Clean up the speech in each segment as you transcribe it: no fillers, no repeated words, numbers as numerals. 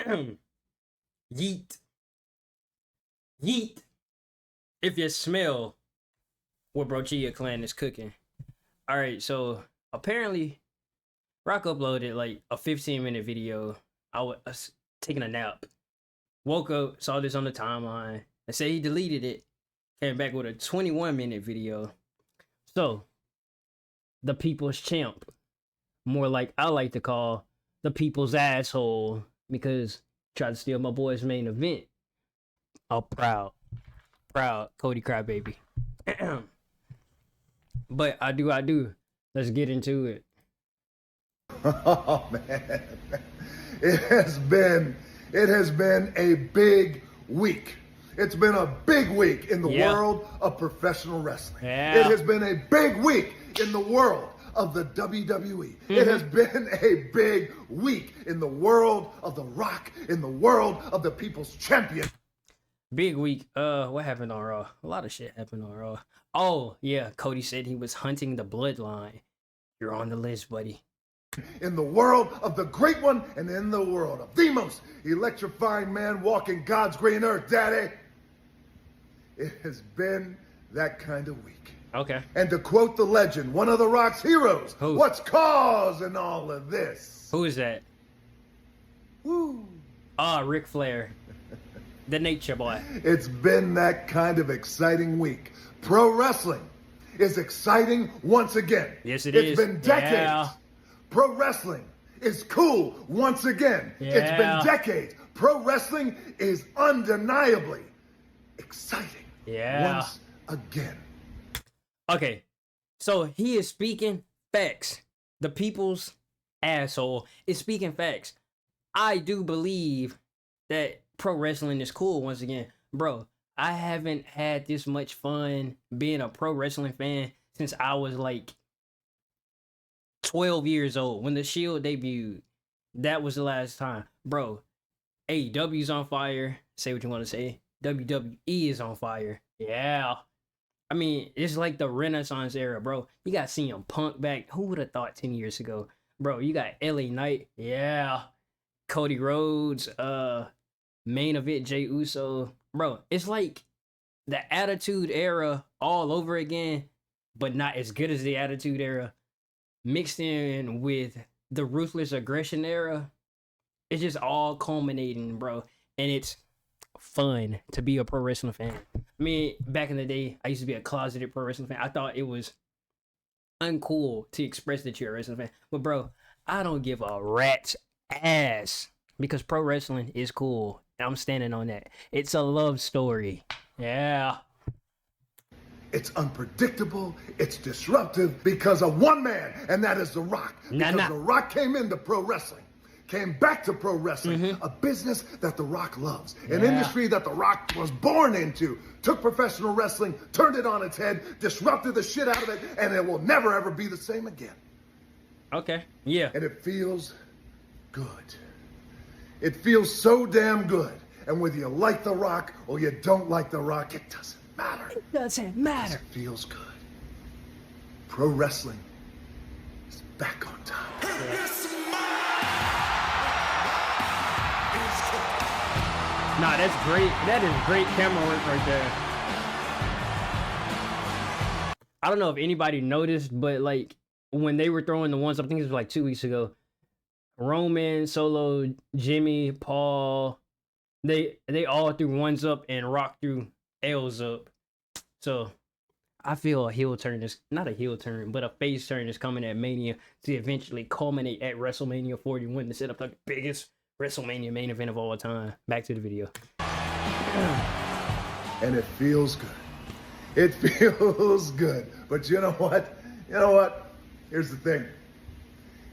Yeet. Yeet. If you smell what Brochia clan is cooking. All right, so apparently Rock uploaded like a 15-minute video. I was taking a nap. Woke up, saw this on the timeline, and said he deleted it. Came back with a 21-minute video. So, the people's champ. More like I like to call the people's asshole, because tried to steal my boy's main event. Oh, proud Cody Crybaby. But I do. Let's get into it. Oh man, it has been a big week. It's been a big week in the world of professional wrestling. Yeah. It has been a big week in the world of the WWE. It has been a big week in the world of The Rock, in the world of the People's Champion. Big week. What happened on Raw? A lot of shit happened on Raw. Oh, yeah, Cody said he was hunting the bloodline. You're on the list, buddy. In the world of the great one, and in the world of the most electrifying man walking God's green earth, Daddy. It has been that kind of week. Okay. And to quote the legend, one of The Rock's heroes, who? What's causing all of this? Who is that? Woo. Ric Flair. The Nature Boy. It's been that kind of exciting week. Pro wrestling is exciting once again. Yes, it is. It's been decades. Yeah. Pro wrestling is cool once again. Yeah. It's been decades. Pro wrestling is undeniably exciting once again. Okay, so he is speaking facts. The people's asshole is speaking facts. I do believe that pro wrestling is cool once again. Bro, I haven't had this much fun being a pro wrestling fan since I was like 12 years old when the Shield debuted. That was the last time. Bro, AEW's on fire. Say what you want to say. WWE is on fire. Yeah. I mean, it's like the Renaissance era, bro. You got CM Punk back. Who would have thought 10 years ago? Bro, you got LA Knight. Yeah. Cody Rhodes. Main event Jey Uso. Bro, it's like the Attitude Era all over again, but not as good as the Attitude Era. Mixed in with the Ruthless Aggression Era. It's just all culminating, bro. And it's fun to be a pro wrestling fan. I mean, back in the day, I used to be a closeted pro wrestling fan. I thought it was uncool to express that you're a wrestling fan. But bro, I don't give a rat's ass because pro wrestling is cool. And I'm standing on that. It's a love story. Yeah. It's unpredictable. It's disruptive because of one man, and that is The Rock. Because The Rock came into pro wrestling. Came back to pro wrestling, a business that The Rock loves, an industry that The Rock was born into, took professional wrestling, turned it on its head, disrupted the shit out of it, and it will never ever be the same again. Okay, yeah. And it feels good. It feels so damn good. And whether you like The Rock or you don't like The Rock, it doesn't matter. It doesn't matter. It feels good. Pro wrestling is back on top. Nah, that's great. That is great camera work right there. I don't know if anybody noticed, but like when they were throwing the ones, I think it was like 2 weeks ago, Roman, Solo, Jimmy, Paul, they all threw ones up and Rock threw L's up. So I feel a heel turn is not a heel turn, but a face turn is coming at Mania to eventually culminate at WrestleMania 41 to set up the biggest WrestleMania main event of all time. Back to the video. And it feels good. It feels good. But you know what? You know what? Here's the thing.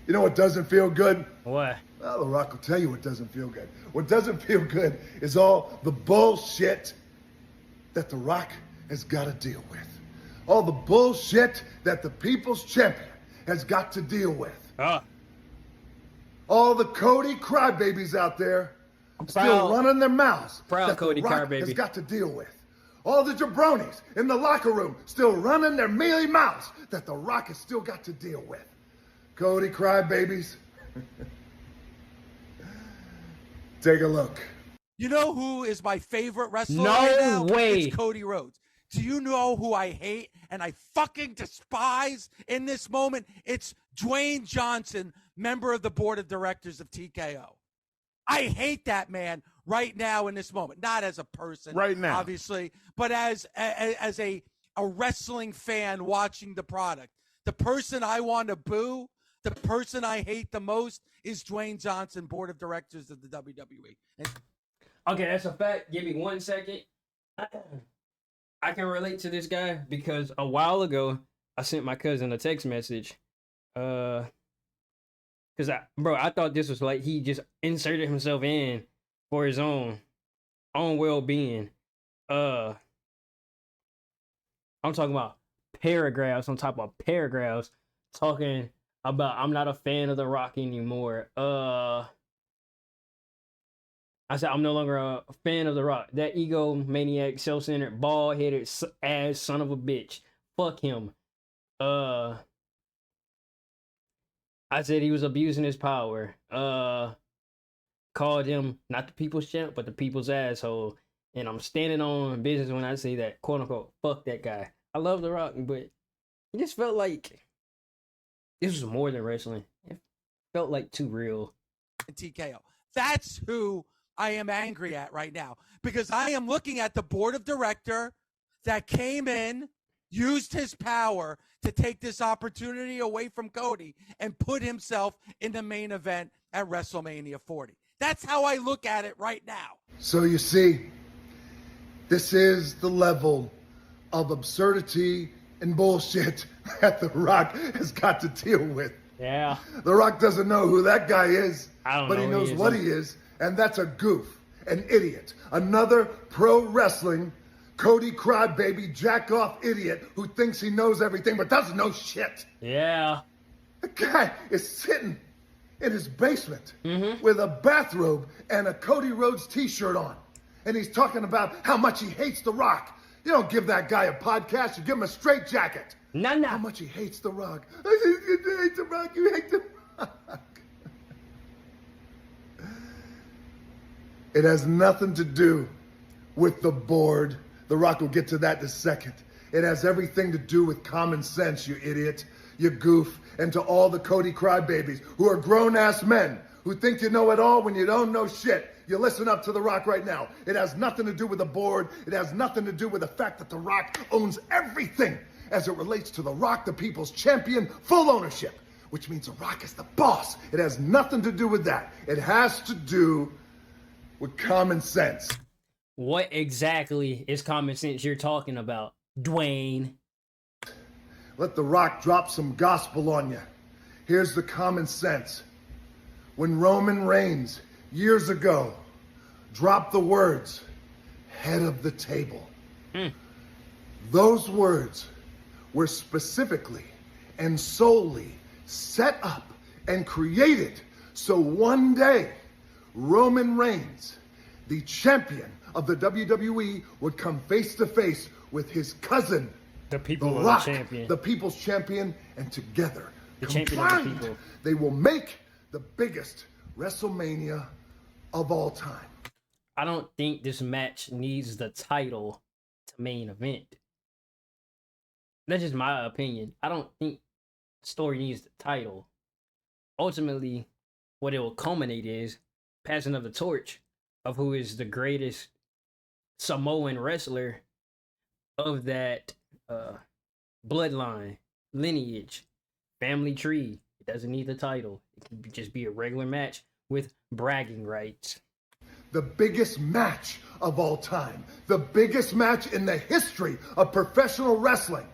You know what doesn't feel good? What? Well, The Rock will tell you what doesn't feel good. What doesn't feel good is all the bullshit that The Rock has got to deal with. All the bullshit that the People's Champion has got to deal with. All the Cody crybabies out there still running their mouths that Cody The Rock crybaby has got to deal with. All the jabronis in the locker room still running their mealy mouths that The Rock has still got to deal with. Cody crybabies. Take a look. You know who is my favorite wrestler No right now? way. It's Cody Rhodes. Do you know who I hate and I fucking despise in this moment? It's Dwayne Johnson, member of the board of directors of TKO. I hate that man right now in this moment. Not as a person, right now, obviously, but as a wrestling fan watching the product. The person I want to boo, the person I hate the most is Dwayne Johnson, board of directors of the WWE. Okay, that's a fact. Give me 1 second. I can relate to this guy because a while ago I sent my cousin a text message. Cause I thought this was like he just inserted himself in for his own well-being. I'm talking about paragraphs on top of paragraphs talking about I'm not a fan of The Rock anymore. I said I'm no longer a fan of The Rock. That egomaniac, self-centered, bald-headed ass son of a bitch. Fuck him. I said he was abusing his power. Called him not the people's champ, but the people's asshole. And I'm standing on business when I say that, quote unquote, fuck that guy. I love The Rock, but it just felt like this was more than wrestling. It felt like too real. TKO. That's who I am angry at right now because I am looking at the board of director that came in, used his power to take this opportunity away from Cody and put himself in the main event at WrestleMania 40. That's how I look at it right now. So you see, this is the level of absurdity and bullshit that The Rock has got to deal with. Yeah. The Rock doesn't know who that guy is, but he knows what he is, and that's a goof, an idiot, another pro wrestling Cody crybaby jack-off idiot who thinks he knows everything but doesn't know shit. Yeah. The guy is sitting in his basement with a bathrobe and a Cody Rhodes t-shirt on, and he's talking about how much he hates The Rock. You don't give that guy a podcast, you give him a straitjacket. No. How much he hates The Rock. You hate The Rock, you hate The Rock. It has nothing to do with the board. The Rock will get to that in a second. It has everything to do with common sense, you idiot, you goof, and to all the Cody crybabies who are grown-ass men who think you know it all when you don't know shit. You listen up to The Rock right now. It has nothing to do with the board. It has nothing to do with the fact that The Rock owns everything as it relates to The Rock, the people's champion, full ownership, which means The Rock is the boss. It has nothing to do with that. It has to do with common sense. What exactly is common sense you're talking about, Dwayne? Let The Rock drop some gospel on you. Here's the common sense. When Roman Reigns, years ago, dropped the words, head of the table, those words were specifically and solely set up and created so one day Roman Reigns, the champion of the WWE, would come face to face with his cousin, The people The of Rock, the champion. the people's champion, and together, The champion of the combined, people. they will make the biggest WrestleMania of all time. I don't think this match needs the title to main event. That's just my opinion. I don't think the story needs the title. Ultimately, what it will culminate is passing of the torch of who is the greatest Samoan wrestler of that bloodline, lineage, family tree. It doesn't need the title. It can just be a regular match with bragging rights. The biggest match of all time. The biggest match in the history of professional wrestling.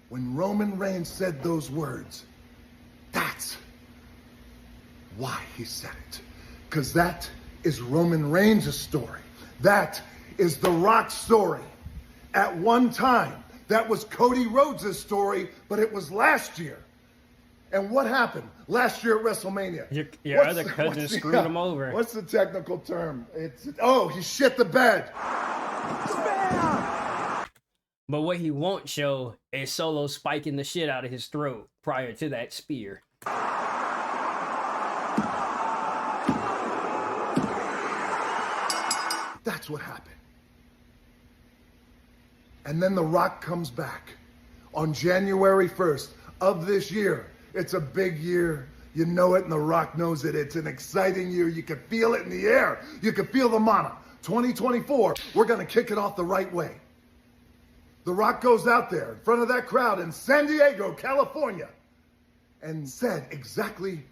When Roman Reigns said those words, that's why he said it. Because that is Roman Reigns' story. That is The Rock's story. At one time, that was Cody Rhodes' story, but it was last year. And what happened last year at WrestleMania? Your other cousin screwed him over. What's the technical term? He shit the bed. But what he won't show is Solo spiking the shit out of his throat prior to that spear. That's what happened. And then The Rock comes back on January 1st of this year. It's a big year. You know it, and The Rock knows it. It's an exciting year. You can feel it in the air. You can feel the mana. 2024, we're going to kick it off the right way. The Rock goes out there in front of that crowd in San Diego, California, and said exactly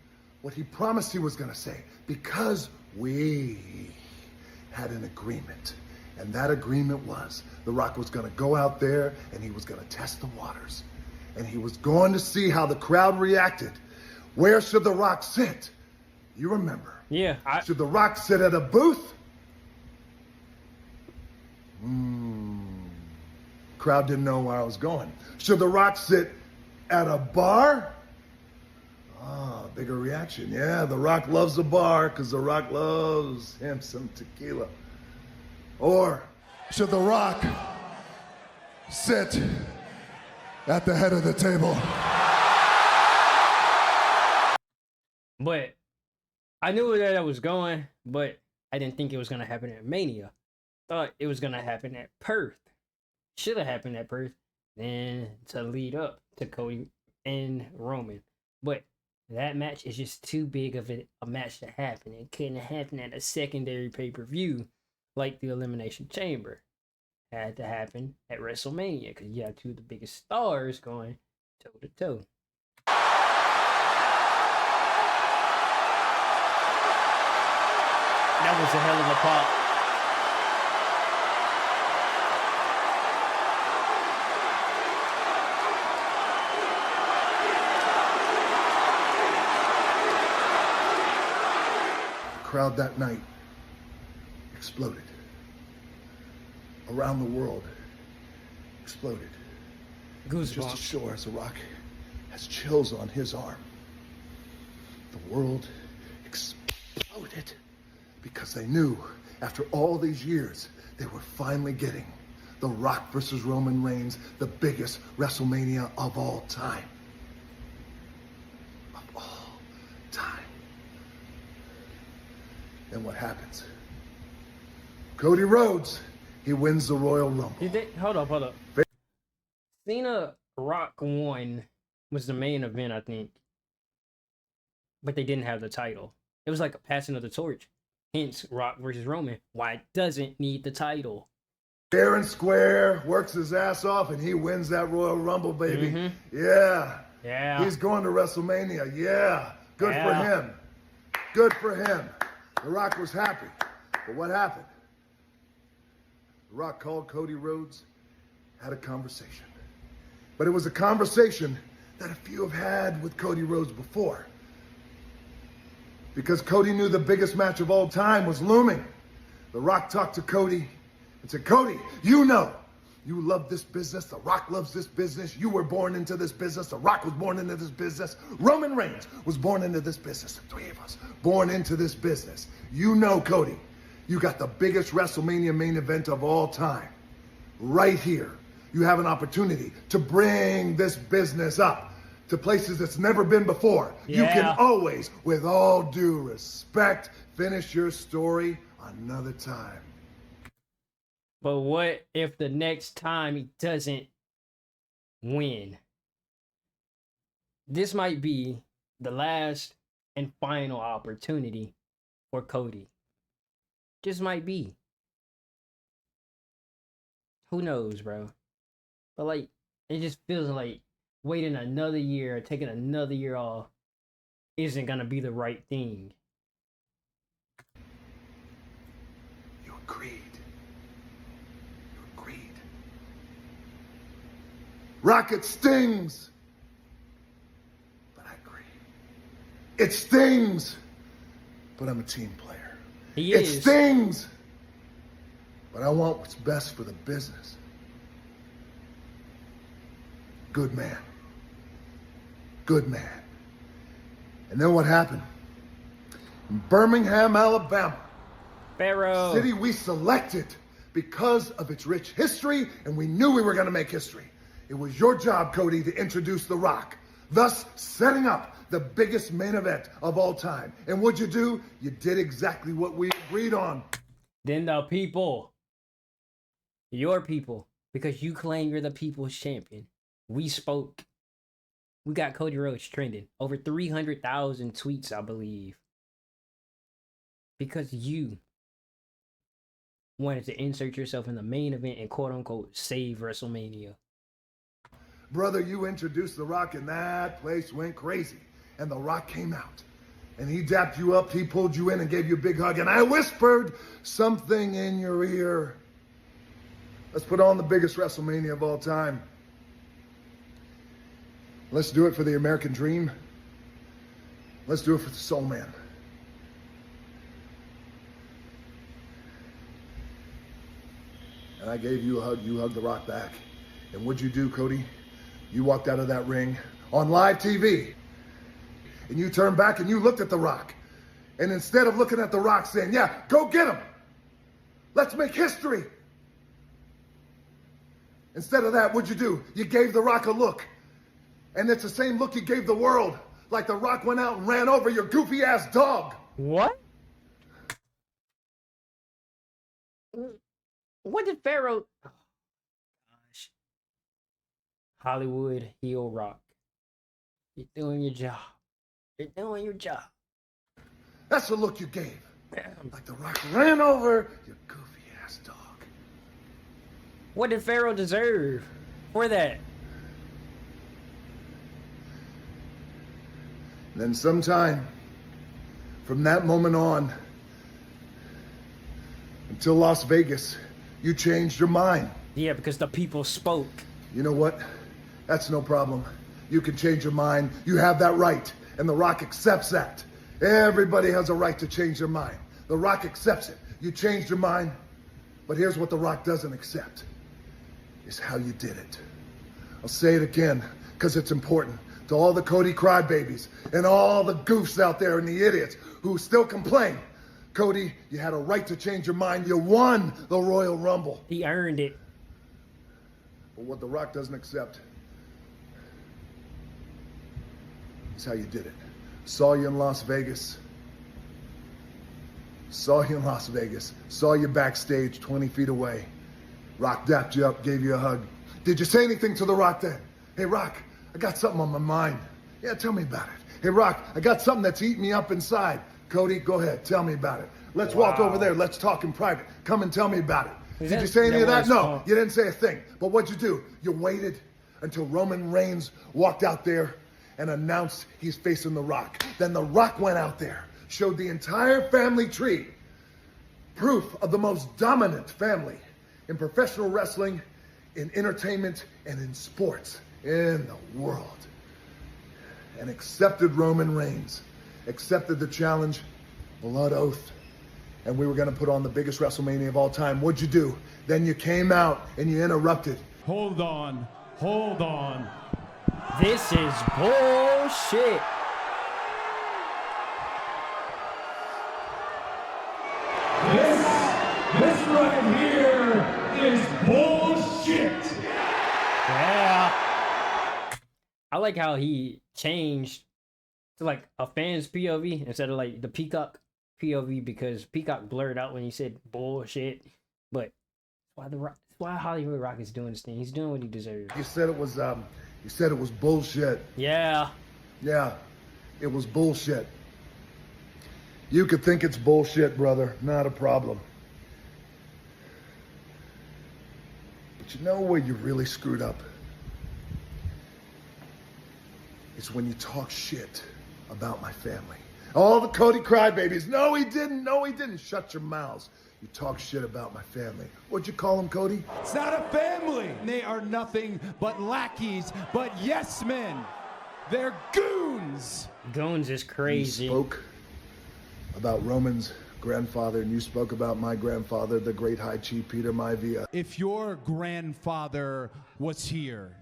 what he promised he was going to say, because we had an agreement. And that agreement was The Rock was going to go out there and he was going to test the waters. And he was going to see how the crowd reacted. Where should The Rock sit? You remember. Yeah. Should The Rock sit at a booth? Crowd didn't know where I was going. Should The Rock sit at a bar? Bigger reaction. Yeah, The Rock loves a bar because The Rock loves him some tequila. Or should The Rock sit at the head of the table? But I knew where that was going, but I didn't think it was going to happen at Mania. Thought it was going to happen at Perth. Should have happened at Perth. Then to lead up to Cody and Roman. But that match is just too big of a match to happen. It couldn't happen at a secondary pay-per-view like the Elimination Chamber. Had to happen at WrestleMania because you have two of the biggest stars going toe-to-toe. That was a hell of a pop. The crowd that night exploded. Around the world exploded. Goosebumps. Just as sure as The Rock has chills on his arm. The world exploded because they knew after all these years they were finally getting The Rock versus Roman Reigns, the biggest WrestleMania of all time. Of all time. Then what happens? Cody Rhodes, he wins the Royal Rumble. Hold up. Cena Rock 1 was the main event, I think. But they didn't have the title. It was like a passing of the torch. Hence, Rock versus Roman. Why it doesn't need the title. Fair and square, works his ass off, and he wins that Royal Rumble, baby. Mm-hmm. Yeah. He's going to WrestleMania. Yeah. Good for him. Good for him. The Rock was happy. But what happened? The Rock called Cody Rhodes, had a conversation. But it was a conversation that a few have had with Cody Rhodes before. Because Cody knew the biggest match of all time was looming. The Rock talked to Cody and said, Cody, you know, you love this business. The Rock loves this business. You were born into this business. The Rock was born into this business. Roman Reigns was born into this business. The three of us born into this business. You know, Cody, you got the biggest WrestleMania main event of all time. Right here, you have an opportunity to bring this business up to places it's never been before. Yeah. You can always, with all due respect, finish your story another time. But what if the next time he doesn't win? This might be the last and final opportunity for Cody. Just might be. Who knows, bro? But like, it just feels like waiting another year, taking another year off, isn't gonna be the right thing. You agreed. You agreed. Rocket stings. But I agree. It stings. But I'm a team player. It stings. But I want what's best for the business. Good man. Good man. And then what happened? In Birmingham, Alabama. Pharaoh. City we selected because of its rich history, and we knew we were going to make history. It was your job, Cody, to introduce The Rock, thus setting up the biggest main event of all time. And what'd you do? You did exactly what we agreed on. Then the people. Your people. Because you claim you're the people's champion. We spoke. We got Cody Rhodes trending. Over 300,000 tweets, I believe. Because you wanted to insert yourself in the main event and quote-unquote save WrestleMania. Brother, you introduced The Rock and that place went crazy. And The Rock came out. And he dapped you up, he pulled you in and gave you a big hug. And I whispered something in your ear. Let's put on the biggest WrestleMania of all time. Let's do it for the American dream. Let's do it for the Soul Man. And I gave you a hug, you hugged The Rock back. And what'd you do, Cody? You walked out of that ring on live TV. And you turned back and you looked at The Rock. And instead of looking at The Rock saying, yeah, go get him. Let's make history. Instead of that, what'd you do? You gave The Rock a look. And it's the same look you gave the world. Like The Rock went out and ran over your goofy ass dog. What? What did Pharaoh... Oh, gosh. Hollywood heel Rock. You're doing your job. You're doing your job. That's the look you gave. Like The Rock ran over your goofy ass dog. What did Pharaoh deserve for that? And then sometime from that moment on until Las Vegas, you changed your mind. Yeah, because the people spoke. You know what? That's no problem. You can change your mind. You have that right. And The Rock accepts that. Everybody has a right to change their mind. The Rock accepts it. You changed your mind. But here's what The Rock doesn't accept. Is how you did it. I'll say it again, because it's important. To all the Cody crybabies and all the goofs out there and the idiots who still complain. Cody, you had a right to change your mind. You won the Royal Rumble. He earned it. But what The Rock doesn't accept is how you did it. Saw you in Las Vegas. Saw you in Las Vegas. Saw you backstage 20 feet away. Rock dapped you up, gave you a hug. Did you say anything to The Rock then? Hey, Rock, I got something on my mind. Yeah, tell me about it. Hey, Rock, I got something that's eating me up inside. Cody, go ahead, tell me about it. Let's walk over there. Let's talk in private. Come and tell me about it. Did you say any of that? No, you didn't say a thing. But what'd you do? You waited until Roman Reigns walked out there and announced he's facing The Rock. Then The Rock went out there, showed the entire family tree, proof of the most dominant family in professional wrestling, in entertainment, and in sports in the world. And accepted Roman Reigns, accepted the challenge, blood oath, and we were going to put on the biggest WrestleMania of all time. What'd you do? Then you came out and you interrupted. Hold on. This is bullshit. This right here is bullshit. Yeah. I like how he changed to like a fan's POV instead of like the Peacock POV, because Peacock blurred out when he said bullshit. But why Hollywood Rock is doing this thing. He's doing what he deserves. You said it was bullshit. Yeah. Yeah, it was bullshit. You could think it's bullshit, brother. Not a problem. But you know where you really screwed up? It's when you talk shit about my family. All the Cody crybabies. No, he didn't. No, he didn't. Shut your mouths. You talk shit about my family. What'd you call them, Cody? It's not a family. They are nothing but lackeys, but yes men. They're goons. Goons is crazy. You spoke about Roman's grandfather, and you spoke about my grandfather, the great High Chief Peter Maivia. If your grandfather was here,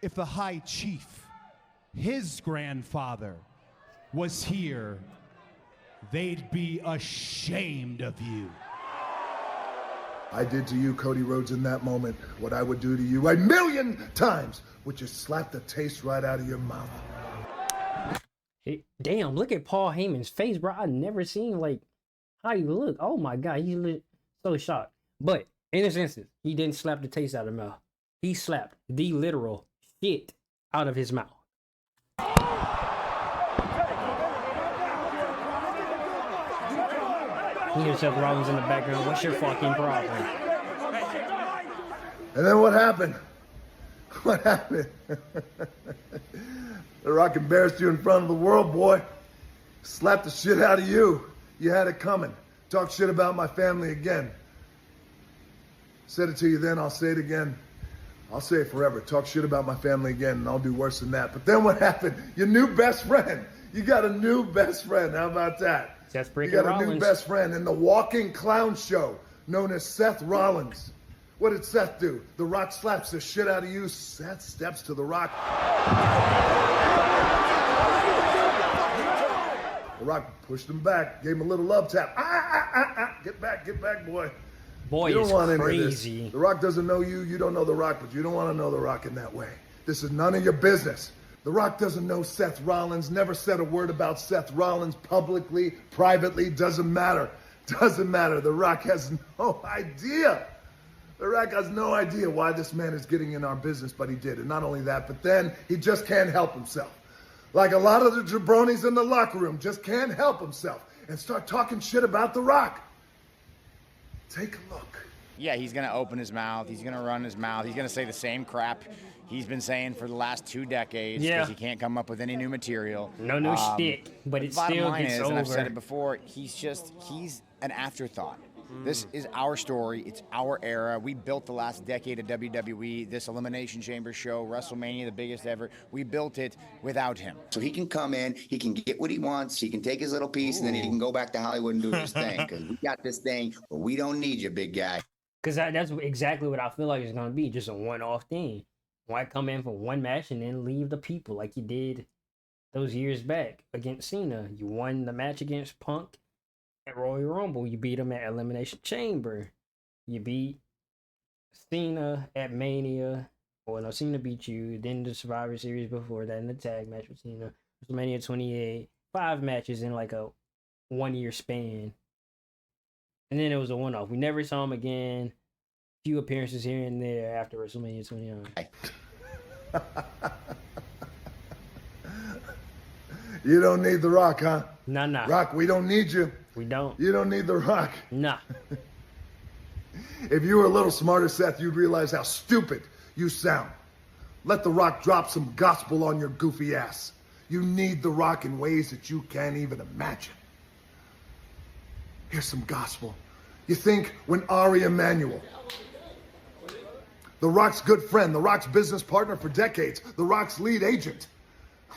if the High Chief, his grandfather, was here, they'd be ashamed of you. I did to you, Cody Rhodes, in that moment what I would do to you 1,000,000 times, which is slap the taste right out of your mouth. Hey, damn, look at Paul Heyman's face, bro. I never seen like How you look? Oh my God, he look so shocked. But in this instance, he didn't slap the taste out of his mouth. He slapped the literal shit out of his mouth. You hear Seth Rollins in the background. What's your fucking problem? And then what happened? What happened? The Rock embarrassed you in front of the world, boy. Slapped the shit out of you. You had it coming. Talk shit about my family again. Said it to you then, I'll say it again. I'll say it forever. Talk shit about my family again, and I'll do worse than that. But then what happened? Your new best friend. You got a new best friend. How about that? Seth You got Rollins. a new best friend in the walking clown show known as Seth Rollins. What did Seth do? The Rock slaps the shit out of you. Seth steps to the Rock. The Rock pushed him back, gave him a little love tap. Get back, boy. Boy, You don't it's want any of crazy. this. The Rock doesn't know you. You don't know The Rock, but you don't want to know The Rock in that way. This is none of your business. The Rock doesn't know Seth Rollins, never said a word about Seth Rollins publicly, privately, doesn't matter. Doesn't matter. The Rock has no idea. The Rock has no idea why this man is getting in our business, but he did. And not only that, but then he just can't help himself. Like a lot of the jabronis in the locker room, just can't help himself and start talking shit about The Rock. Take a look. Yeah, he's going to open his mouth. He's going to run his mouth. He's going to say the same crap he's been saying for the last 2 decades because he can't come up with any new material. No new shit, but it bottom still line gets is, over. and I've said it before, he's an afterthought. This is our story. It's our era. We built the last decade of WWE, this Elimination Chamber show, WrestleMania, the biggest ever. We built it without him. So he can come in, he can get what he wants, he can take his little piece, and then he can go back to Hollywood and do his thing. Because we got this thing, but we don't need you, big guy. Because that's exactly what I feel like it's going to be, just a one-off thing. Why come in for one match and then leave the people like you did those years back against Cena? You won the match against Punk at Royal Rumble. You beat him at Elimination Chamber. You beat Cena at Mania. Well, no, Cena beat you. Then the Survivor Series before that in the tag match with Cena. WrestleMania 28. 5 matches in like a 1-year span. And then it was a one-off. We never saw him again. Few appearances here and there after WrestleMania 29. You don't need The Rock, huh? Nah. Rock, we don't need you. We don't. You don't need The Rock. Nah. If you were a little smarter, Seth, you'd realize how stupid you sound. Let The Rock drop some gospel on your goofy ass. You need The Rock in ways that you can't even imagine. Here's some gospel. You think when Ari Emanuel, The Rock's good friend, The Rock's business partner for decades, The Rock's lead agent,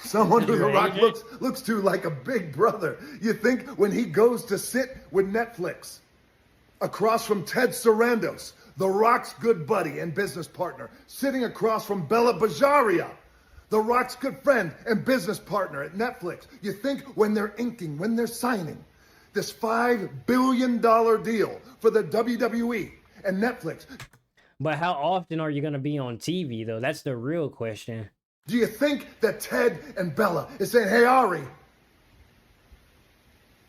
someone who The Rock looks to like a big brother. You think when he goes to sit with Netflix across from Ted Sarandos, The Rock's good buddy and business partner, sitting across from Bella Bajaria, The Rock's good friend and business partner at Netflix. You think when they're inking, when they're signing this $5 billion deal for the WWE and Netflix. But how often are you going to be on TV, though? That's the real question. Do you think that Ted and Bella is saying, hey, Ari,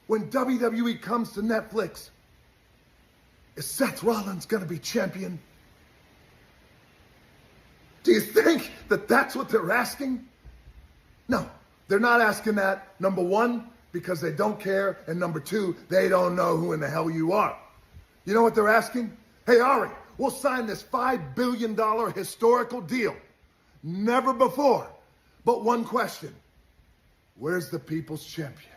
when WWE comes to Netflix, is Seth Rollins going to be champion? Do you think that that's what they're asking? No, they're not asking that. Number one, because they don't care. And number two, they don't know who in the hell you are. You know what they're asking? Hey, Ari, we'll sign this $5 billion historical deal. Never before. But one question. Where's the people's champion?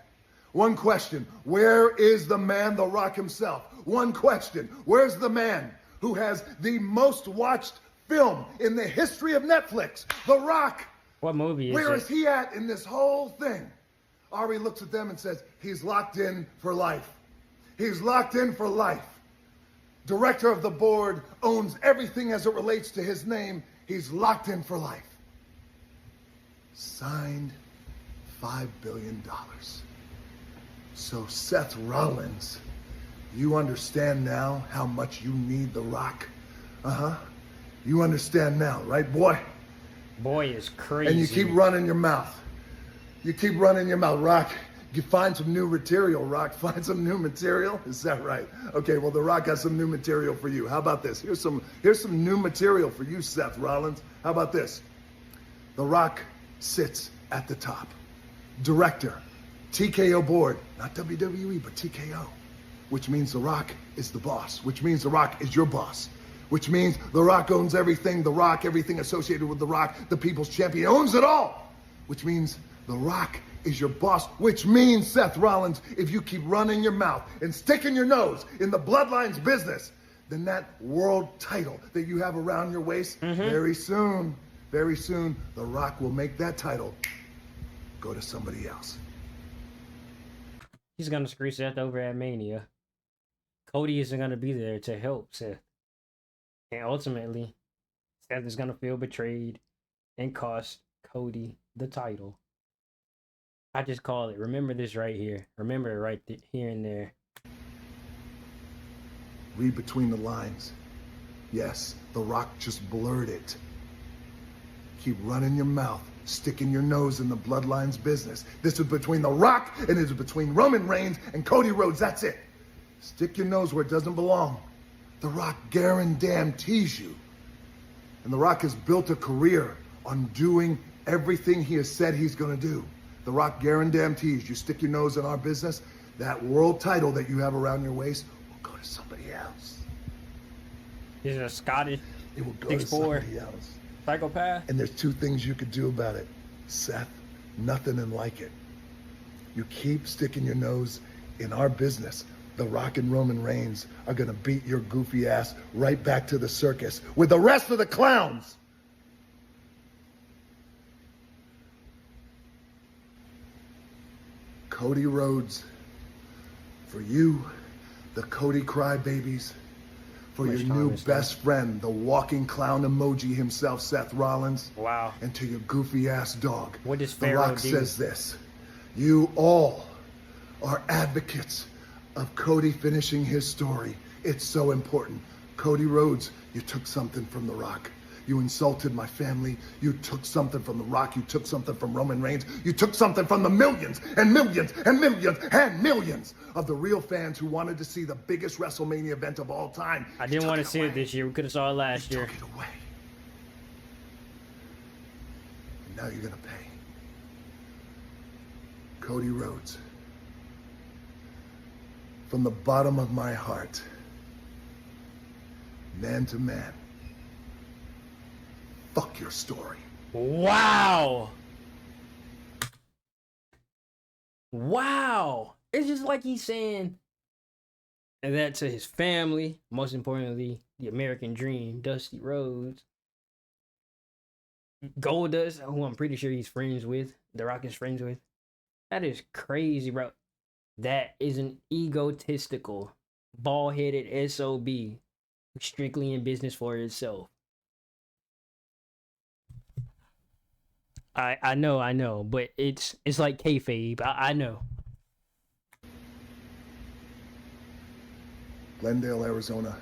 One question. Where is the man, The Rock himself? One question. Where's the man who has the most watched film in the history of Netflix? The Rock. What movie is Where it? is he at in this whole thing? Ari looks at them and says, he's locked in for life. He's locked in for life. Director of the board, owns everything as it relates to his name. He's locked in for life. Signed $5 billion. So Seth Rollins, you understand now how much you need The Rock? Uh-huh. You understand now, right, boy? Boy is crazy. And you keep running your mouth. You keep running your mouth. Rock, You find some new material, Rock. Find some new material. Is that right? Okay, well, The Rock has some new material for you. How about this? Here's some new material for you, Seth Rollins. How about this? The Rock sits at the top. Director, TKO board, not WWE, but TKO, which means The Rock is the boss, which means The Rock is your boss, which means The Rock owns everything, The Rock, everything associated with The Rock, the people's champion, owns it all, which means The Rock is your boss, which means, Seth Rollins, if you keep running your mouth and sticking your nose in the Bloodline's business, then that world title that you have around your waist, very soon, The Rock will make that title go to somebody else. He's gonna screw Seth over at Mania. Cody isn't gonna be there to help Seth. And ultimately, Seth is gonna feel betrayed and cost Cody the title. I just call it. Remember this right here. Remember it right here and there. Read between the lines. Yes, The Rock just blurred it. Keep running your mouth, sticking your nose in the Bloodline's business. This is between The Rock and it is between Roman Reigns and Cody Rhodes. That's it. Stick your nose where it doesn't belong. The Rock guarantees you. And The Rock has built a career on doing everything he has said he's going to do. The Rock guarantees you stick your nose in our business, that world title that you have around your waist will go to somebody else. He's a Scottish. It will go 6'4" to somebody else. Psychopath. And there's two things you could do about it, Seth. Nothing and like it. You keep sticking your nose in our business. The Rock and Roman Reigns are gonna beat your goofy ass right back to the circus with the rest of the clowns. Cody Rhodes, for you, the Cody crybabies, for your new best friend, the walking clown emoji himself, Seth Rollins. Wow. And to your goofy ass dog. What does The Pharaoh Rock do? says this: you all are advocates of Cody finishing his story. It's so important. Cody Rhodes, you took something from The Rock. You insulted my family. You took something from The Rock. You took something from Roman Reigns. You took something from the millions and millions and millions and millions of the real fans who wanted to see the biggest WrestleMania event of all time. I didn't want to see it this year. We could have saw it last year. Took it away. And now you're gonna pay. Cody Rhodes, from the bottom of my heart, man to man, fuck your story. Wow. Wow. It's just like he's saying that to his family, most importantly, the American dream, Dusty Rhodes. Goldust, who I'm pretty sure he's friends with, The Rock is friends with. That is crazy, bro. That is an egotistical, bald-headed SOB, strictly in business for itself. I know, but it's like kayfabe. I know. Glendale, Arizona,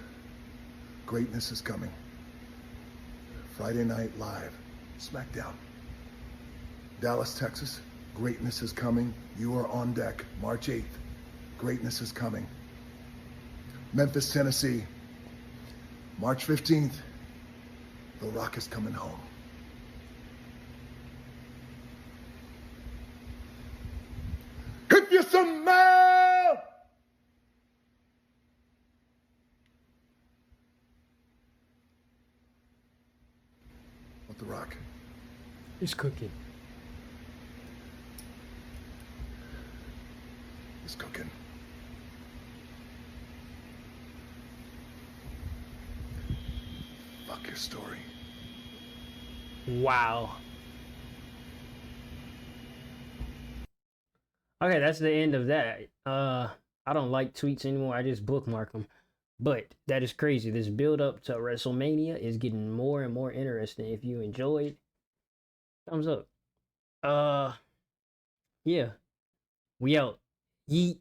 greatness is coming. Friday Night Live, Smackdown. Dallas, Texas, greatness is coming. You are on deck, March 8th. Greatness is coming. Memphis, Tennessee, March 15th. The Rock is coming home. If you smell what The Rock He's cooking. is cooking. Fuck your story. Wow. Okay, that's the end of that. I don't like tweets anymore. I just bookmark them. But that is crazy. This build up to WrestleMania is getting more and more interesting. If you enjoyed, thumbs up. Yeah. We out. Yeet.